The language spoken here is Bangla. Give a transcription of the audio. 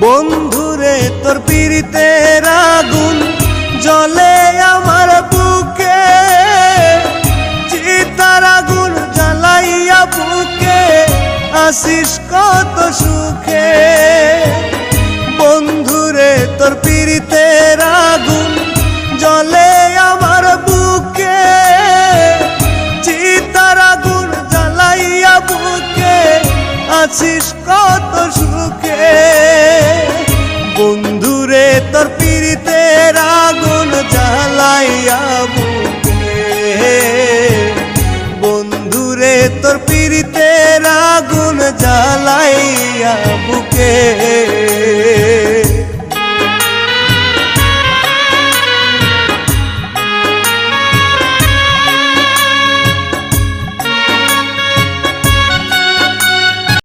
বন্ধুরে তোর পীড়িতের আগুন জ্বলে আমার বুকে, চিতার আগুন জ্বালাইয়া বুকে আসিস কত সুখে। বন্ধুরে তোর পীড়িতের আগুন জ্বলে আমার বুকে, চিতার আগুন জ্বালাইয়া বুকে আসিস কত সুখে। বন্ধুরে তোর পীড়িতের আগুন জ্বালাইয়া বুকে, বন্ধুরে তোর পীড়িতের আগুন জ্বালাইয়া